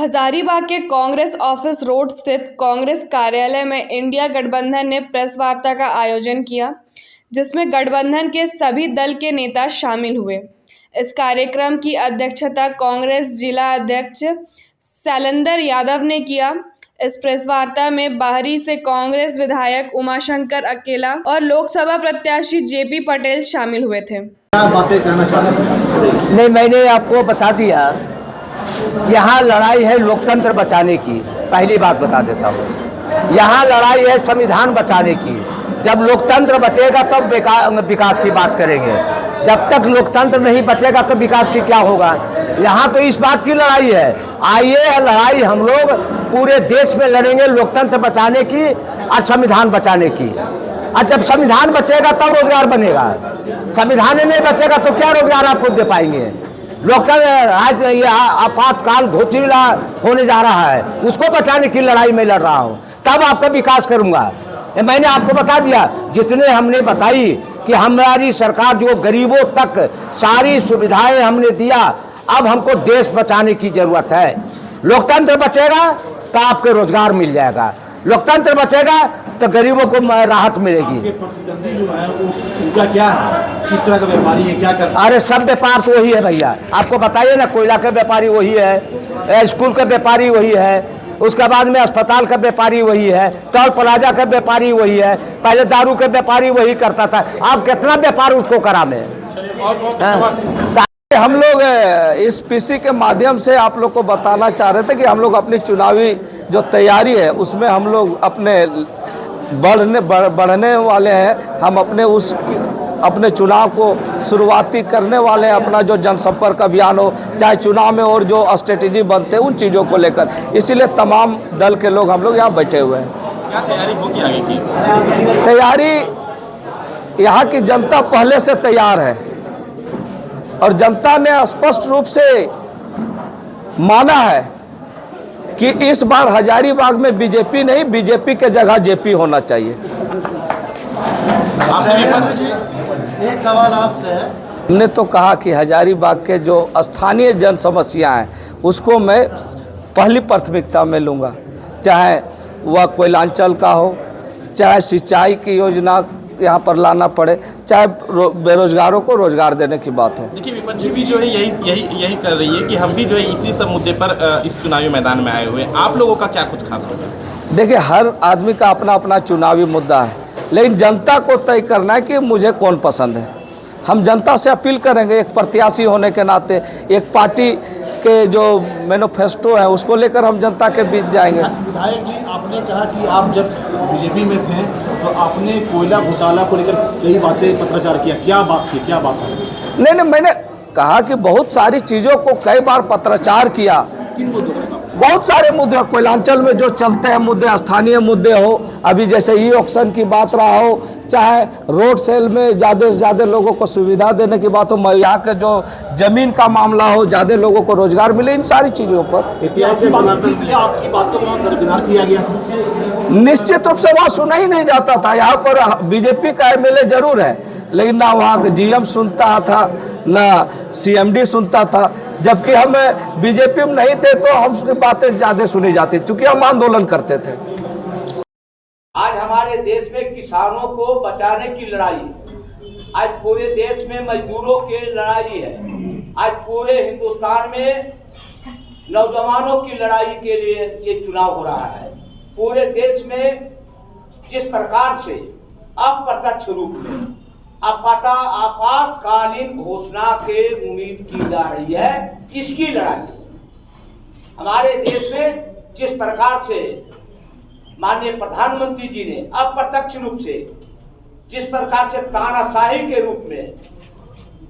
हजारीबाग के Congress office road स्थित कांग्रेस कार्यालय में इंडिया गठबंधन ने प्रेस वार्ता का आयोजन किया, जिसमें गठबंधन के सभी दल के नेता शामिल हुए। इस कार्यक्रम की अध्यक्षता कांग्रेस जिला अध्यक्ष शैलेंद्र यादव ने किया। इस प्रेस वार्ता में बाहरी से कांग्रेस विधायक उमाशंकर अकेला और लोकसभा प्रत्याशी जेपी पटेल शामिल हुए थे। क्या बातें कहना चाहते हैं? नहीं, मैंने आपको बता दिया, यहाँ लड़ाई है लोकतंत्र बचाने की। पहली बात बता देता हूँ, यहाँ लड़ाई है संविधान बचाने की। जब लोकतंत्र बचेगा तब विकास की बात करेंगे। जब तक लोकतंत्र नहीं बचेगा तो विकास की क्या होगा। यहाँ तो इस बात की लड़ाई है। आइए, लड़ाई हम लोग पूरे देश में लड़ेंगे लोकतंत्र बचाने की और संविधान बचाने की। और जब संविधान बचेगा तब रोजगार बनेगा। संविधान नहीं बचेगा तो क्या रोजगार आपको दे पाएंगे। लोकतंत्र आज ये आपातकाल घोषिला होने जा रहा है, उसको बचाने की लड़ाई में लड़ रहा हूँ, तब आपका विकास करूँगा। मैंने आपको बता दिया, जितने हमने बताई कि हमारी सरकार जो गरीबों तक सारी सुविधाएं हमने दिया। अब हमको देश बचाने की जरूरत है। लोकतंत्र बचेगा तो आपको रोजगार मिल जाएगा, लोकतंत्र बचेगा तो गरीबों को राहत मिलेगी। प्रतिद्वंदी जो है वो उनका क्या है, किस तरह का व्यापारी है, क्या करता है? अरे सब व्यापार तो वही है भैया, आपको बताइए ना। कोयला का व्यापारी वही है, स्कूल का व्यापारी वही है, उसके बाद में अस्पताल का व्यापारी वही है, टोल प्लाजा का व्यापारी वही है, पहले दारू का व्यापारी वही करता था। आप कितना व्यापार उसको करा में। हम लोग इस पीसी के माध्यम से आप लोग को बताना चाह रहे थे कि हम लोग अपनी चुनावी जो तैयारी है उसमें हम लोग अपने बढ़ने वाले हैं। हम अपने चुनाव को शुरुआती करने वाले हैं। अपना जो जनसंपर्क अभियान हो, चाहे चुनाव में और जो स्ट्रेटेजी बनते हैं उन चीज़ों को लेकर, इसीलिए तमाम दल के लोग हम लोग यहाँ बैठे हुए हैं। क्या तैयारी होगी आगे की? तैयारी यहाँ की जनता पहले से तैयार है और जनता ने स्पष्ट रूप से माना है कि इस बार हजारीबाग में बीजेपी नहीं, बीजेपी के जगह जेपी होना चाहिए। एक सवाल आपसे है। हमने तो कहा कि हजारीबाग के जो स्थानीय जन समस्या हैं उसको मैं पहली प्राथमिकता में लूँगा, चाहे वह कोयलांचल का हो, चाहे सिंचाई की योजना यहाँ पर लाना पड़े, चाहे बेरोजगारों को रोजगार देने की बात हो। देखिए, विपक्ष भी जो है यही कर रही है कि हम भी जो है इसी सब मुद्दे पर इस चुनावी मैदान में आए हुए हैं। आप लोगों का क्या कुछ खास होगा? देखिए, हर आदमी का अपना अपना चुनावी मुद्दा है, लेकिन जनता को तय करना है कि मुझे कौन पसंद है। हम जनता से अपील करेंगे, एक प्रत्याशी होने के नाते, एक पार्टी के जो मैनिफेस्टो है उसको लेकर हम जनता के बीच जाएंगे। विधायक जी, आपने कहा कि आप जब बीजेपी में थे तो आपने कोयला घोटाला को लेकर कई बातें पत्राचार किया। क्या बात थी, क्या बात है? नहीं, मैंने कहा कि बहुत सारी चीज़ों को कई बार पत्राचार किया। किन मुद्दों पर? बहुत सारे मुद्दे कोयलांचल में जो चलते हैं मुद्दे, स्थानीय मुद्दे हो, अभी जैसे ई ऑक्शन की बात रहा हो, चाहे रोड सेल में ज़्यादा से ज़्यादा लोगों को सुविधा देने की बात हो, यहाँ के जो ज़मीन का मामला हो, ज़्यादा लोगों को रोजगार मिले, इन सारी चीज़ों पर आपकी बातों को दरकिनार किया गया था। निश्चित रूप से वहाँ सुना ही नहीं जाता था। यहाँ पर बीजेपी का एमएलए जरूर है, लेकिन ना वहाँ जीएम सुनता था, ना सीएमडी सुनता था। जबकि हम बीजेपी में नहीं थे तो हमसे बातें ज़्यादा सुनी जाती, चूँकि हम आंदोलन करते थे। आज हमारे देश में किसानों को बचाने की लड़ाई है, आज पूरे देश में मजदूरों की लड़ाई है, आज पूरे हिंदुस्तान में नौजवानों की लड़ाई के लिए ये चुनाव हो रहा है। पूरे देश में जिस प्रकार से अप्रत्यक्ष रूप में आपातकालीन घोषणा के उम्मीद की जा रही है, इसकी लड़ाई हमारे देश में जिस प्रकार से माननीय प्रधानमंत्री जी ने अप्रत्यक्ष रूप से जिस प्रकार से तानाशाही के रूप में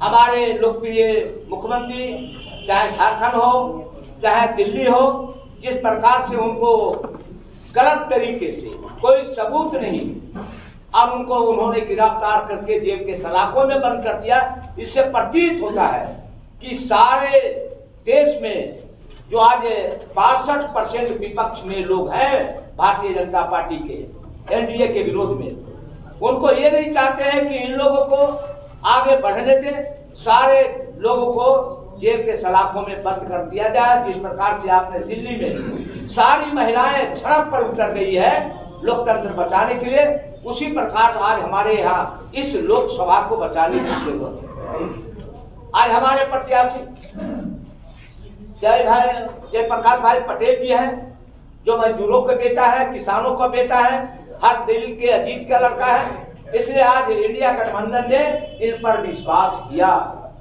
हमारे लोकप्रिय मुख्यमंत्री, चाहे झारखंड हो चाहे दिल्ली हो, जिस प्रकार से उनको गलत तरीके से कोई सबूत नहीं और उनको उन्होंने गिरफ्तार करके जेल के सलाखों में बंद कर दिया, इससे प्रतीत होता है कि सारे देश में जो आज 62% विपक्ष में लोग हैं भारतीय जनता पार्टी के एनडीए के विरोध में, उनको ये नहीं चाहते हैं कि इन लोगों को आगे बढ़ने दें, सारे लोगों को जेल के सलाखों में बंद कर दिया जाए। जिस प्रकार से आपने दिल्ली में सारी महिलाएं सड़क पर उतर गई है लोकतंत्र बचाने के लिए, उसी प्रकार आज हमारे यहाँ इस लोकसभा को बचाने की जरूरत है। आज हमारे प्रत्याशी जयप्रकाश भाई पटेल जी हैं, जो मजदूरों का बेटा है, किसानों का बेटा है, हर दिल के अजीज का लड़का है। इसलिए आज इंडिया गठबंधन ने इन पर विश्वास किया,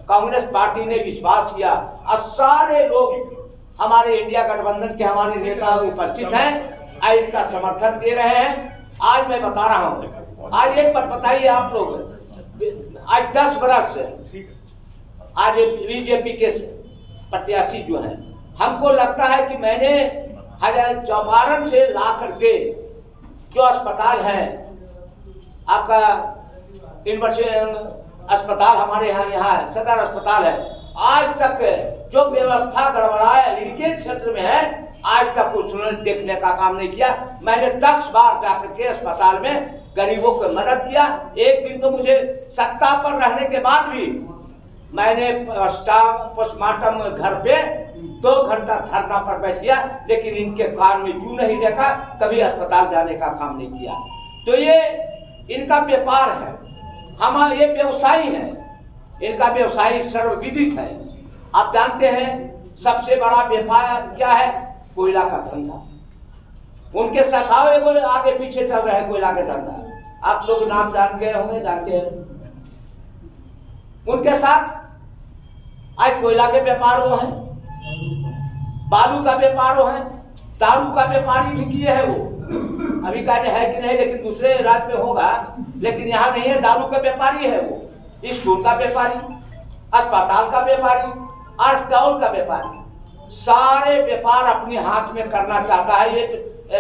कांग्रेस पार्टी ने विश्वास किया और सारे लोग हमारे इंडिया गठबंधन के हमारे नेता उपस्थित हैं, इनका समर्थन दे रहे हैं। आज मैं बता रहा हूँ, आज एक बात बताइए आप लोग, आज 10 बरस से आज बीजेपी के प्रत्याशी जो हैं, हमको लगता है कि मैंने चौपारण से ला करके जो अस्पताल है आपका यूनिवर्सिटी अस्पताल हमारे यहाँ है, सदर अस्पताल है, आज तक जो व्यवस्था गड़बड़ाया इनके क्षेत्र में है, आज तक कुछ देखने का काम नहीं किया। मैंने 10 बार जाकर के अस्पताल में गरीबों को मदद किया। एक दिन तो मुझे सत्ता पर रहने के बाद भी मैंने पोस्टमार्टम घर पे 2 घंटा धरना पर बैठ गया, लेकिन इनके कान में जू नहीं देखा, कभी अस्पताल जाने का काम नहीं किया। तो ये इनका व्यापार है, हम ये व्यवसायी हैं, इनका व्यवसायी सर्वविदित है। आप जानते हैं सबसे बड़ा व्यापार क्या है? कोयला का धंधा। उनके शाखाओं को आगे पीछे चल रहे हैं कोयला का धंधा, आप लोग नाम जान गए होंगे, जानते हैं। उनके साथ आज कोयला के व्यापार वो हैं, बालू का व्यापार वो हैं, दारू का व्यापारी भी किए है वो, अभी कहते है कि नहीं, लेकिन दूसरे राज्य में होगा, लेकिन यहाँ नहीं है। दारू का व्यापारी है वो, स्कूल का व्यापारी, अस्पताल का व्यापारी और टॉल का व्यापारी, सारे व्यापार अपने हाथ में करना चाहता है ये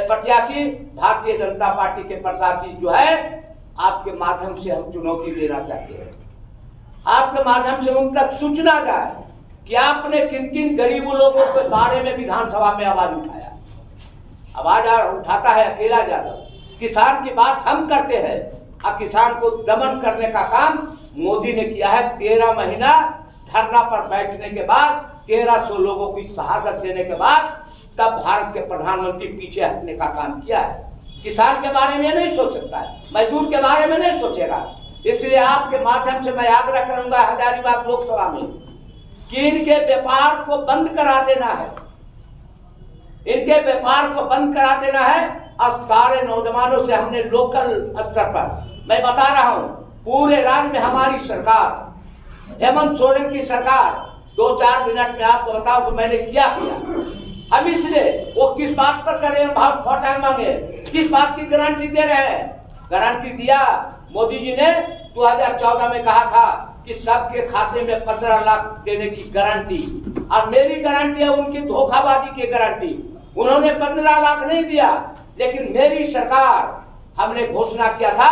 प्रत्याशी। भारतीय जनता पार्टी के प्रत्याशी जो है, आपके माध्यम से हम चुनौती देना चाहते हैं, आपके माध्यम से उन तक सूचना जाए कि आपने किन किन गरीब लोगों के बारे में विधानसभा में आवाज उठाया। आवाज उठाता है अकेला यादव, किसान की बात हम करते हैं और किसान को दमन करने का काम मोदी ने किया है। 13 महीना धरना पर बैठने के बाद, 1300 लोगों की शहादत देने के बाद, तब भारत के प्रधानमंत्री पीछे हटने का काम किया है। किसान के बारे में नहीं सोच सकता है, मजदूर के बारे में नहीं सोचेगा। इसलिए आपके माध्यम से मैं आग्रह करूंगा हजारीबाग लोकसभा में कि इनके व्यापार को बंद करा देना है, इनके व्यापार को बंद करा देना है। और सारे नौजवानों से हमने लोकल स्तर पर, मैं बता रहा हूं, पूरे राज्य में हमारी सरकार, हेमंत सोरेन की सरकार, 2-4 मिनट में आपको बताओ तो मैंने क्या किया। हम इसलिए वो किस बात पर कर रहे हैं, बहुत टाइम मांगे, किस बात की गारंटी दे रहे हैं? गारंटी दिया मोदी जी ने 2014 में कहा था कि सबके खाते में 15 लाख देने की गारंटी, और मेरी गारंटी है उनकी धोखाबाजी की गारंटी। उन्होंने 15 लाख नहीं दिया, लेकिन मेरी सरकार, हमने घोषणा किया था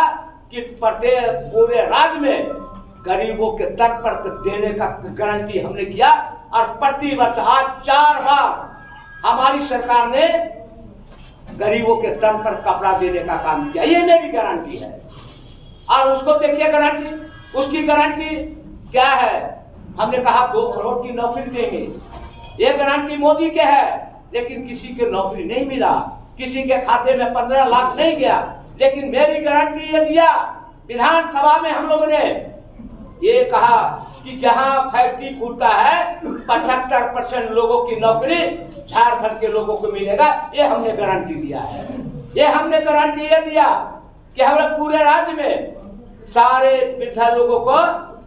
कि पूरे राज्य में गरीबों के तट पर देने का गारंटी हमने किया। और प्रति वर्ष आज 4 बार हमारी सरकार ने गरीबों के तट पर कपड़ा देने का काम किया, ये मेरी गारंटी है। और उसको देखिए गारंटी, उसकी गारंटी क्या है? हमने कहा 2 करोड़ की नौकरी देंगे, ये गारंटी मोदी के है, लेकिन किसी के नौकरी नहीं मिला, किसी के खाते में 15 लाख नहीं गया। लेकिन मेरी गारंटी ये दिया, विधानसभा में हम लोगों ने ये कहा कि जहां फैक्ट्री खुलता है 75% लोगों की नौकरी झारखंड के लोगों को मिलेगा, ये हमने गारंटी दिया है। ये हमने गारंटी ये दिया कि हमारे पूरे राज्य में सारे वृद्धा लोगों को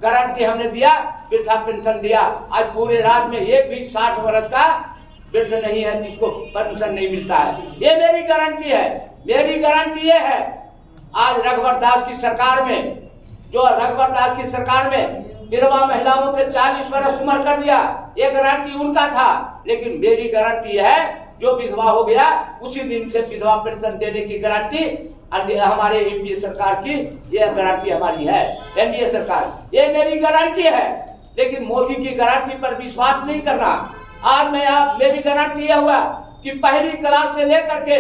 गारंटी हमने दिया, वृद्धा पेंशन दिया। आज पूरे राज्य में एक भी 60 वर्ष का वृद्ध नहीं है जिसको पेंशन नहीं मिलता है, ये मेरी गारंटी है। मेरी गारंटी ये है, आज रघुवर दास की सरकार में, जो रघुवर दास की सरकार में विधवा महिलाओं के 40 वर्ष उम्र कर दिया, ये गारंटी उनका था। लेकिन मेरी गारंटी है, जो विधवा हो गया उसी दिन से विधवा पेंशन देने की गारंटी हमारे एनडीए सरकार की, ये गारंटी हमारी है, एनडीए सरकार, ये मेरी गारंटी है। लेकिन मोदी की गारंटी पर विश्वास नहीं करना। आज मेरी गारंटी यह हुआ कि पहली क्लास से लेकर के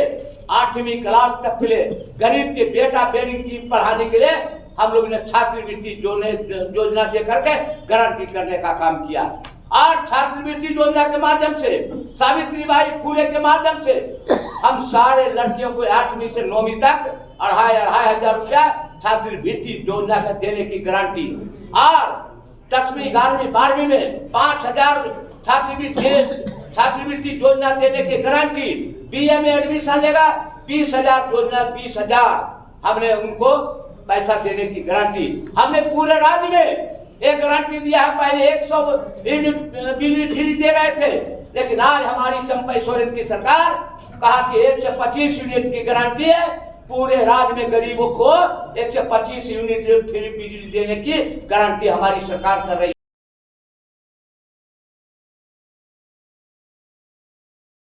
8वीं क्लास तक के लिए गरीब के बेटा बेटी की पढ़ाने के लिए हम लोग ने छात्रवृत्ति योजना दे करके गारंटी करने का काम किया। आज छात्रवृत्ति योजना के माध्यम से, सावित्रीबाई फूले के माध्यम से हम सारे लड़कियों को 8वीं से 9वीं तक 2,500 रुपया छात्रवृत्ति योजना का देने की गारंटी। और 10वीं 11वीं 12वीं में 5,000 छात्रवृत्ति योजना देने की गारंटी। बीए में एडमिशन लेगा 20,000 योजना 20,000 हमने उनको पैसा देने की गारंटी। हमने पूरे राज्य में एक गारंटी दिया है। पहले 100 यूनिट बिजली फ्री दे रहे थे, लेकिन आज हमारी चंपई सोरेन की सरकार कहा कि 125 यूनिट की गारंटी है। पूरे राज्य में गरीबों को 125 यूनिट फ्री बिजली देने की गारंटी हमारी सरकार कर रही है।